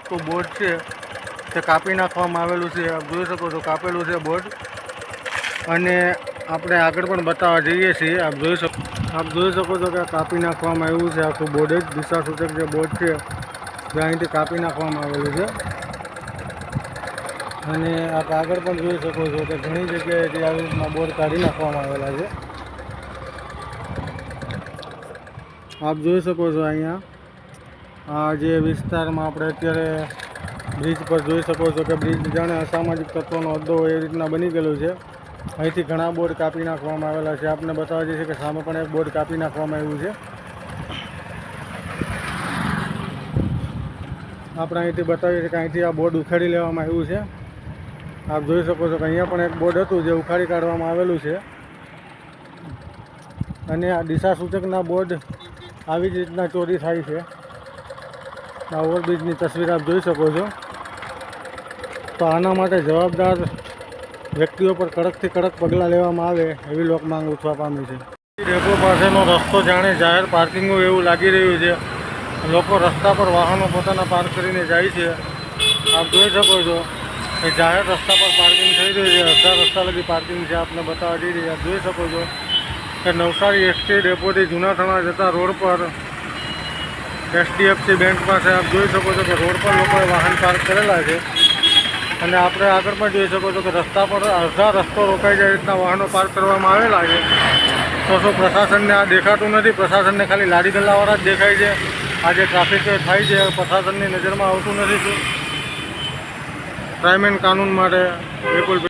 આખું બોર્ડ છે તે કાપી નાખવામાં આવેલું છે। આપ જોઈ શકો છો કાપેલું છે બોર્ડ, અને આપણે આગળ પણ બતાવવા જઈએ છીએ। આપ જોઈ શકો છો કે કાપી નાખવામાં આવ્યું છે આખું બોર્ડ જ। દિશા સૂચક જે બોર્ડ છે તે અહીંથી કાપી નાખવામાં આવેલું છે, અને આપ આગળ પણ જોઈ શકો છો કે ઘણી જગ્યાએથી આવી રીતના બોર્ડ કાઢી નાખવામાં આવેલા છે। આપ જોઈ શકો છો અહીંયા આ જે વિસ્તારમાં આપણે અત્યારે બ્રિજ પર જોઈ શકો છો કે બ્રિજ જાણે અસામાજિક તત્વોનો અડ્ડો હોય એ રીતના બની ગયેલું છે। અહીંથી ઘણા બોર્ડ કાપી નાખવામાં આવેલા છે। આપને બતાવવા જઈએ કે સામે પણ એક બોર્ડ કાપી નાખવામાં આવ્યું છે। આપણે અહીંથી બતાવીએ છીએ કે અહીંથી આ બોર્ડ ઉખાડી લેવામાં આવ્યું છે। આપ જોઈ શકો છો કે અહીંયા પણ એક બોર્ડ હતું જે ઉખાડી કાઢવામાં આવેલું છે, અને આ દિશા સૂચકના બોર્ડ આવી જ રીતના ચોરી થાય છે। આ ઓવરબ્રિજની તસવીર આપ જોઈ શકો છો। તો આના માટે જવાબદાર વ્યક્તિઓ પર કડકથી કડક પગલાં લેવામાં આવે એવી લોક માંગ ઉઠવા પામી છે। ડેપો પાસેનો રસ્તો જાણે જાહેર પાર્કિંગ હોય એવું લાગી રહ્યું છે। લોકો રસ્તા પર વાહનો પોતાના પાર્ક કરીને જાય છે। આપ જોઈ શકો છો કે જાહેર રસ્તા પર પાર્કિંગ થઈ રહ્યું છે। અડધા રસ્તા લગી પાર્કિંગ છે। આપને બતાવવા જઈ રહ્યા। આપ જોઈ શકો છો કે નવસારી એસટી ડેપોથી જૂના થણા જતા રોડ પર HDFC બેંક પાસે આપ જોઈ શકો છો કે રોડ પર લોકોએ વાહન પાર્ક કરેલા છે, અને આપણે આગળ પણ જોઈ શકો છો કે રસ્તા પર અડધા રસ્તો રોકાઈ જાય રીતના વાહનો પાર્ક કરવામાં આવેલા છે। તો શું પ્રશાસનને આ દેખાતું નથી? પ્રશાસનને ખાલી લારી ગલ્લાવાળા જ દેખાય છે। આ જે ટ્રાફિક થાય છે પ્રશાસનની નજરમાં આવતું નથી। શું ક્રાઇમ એન્ડ કાનૂન માટે વિપુલ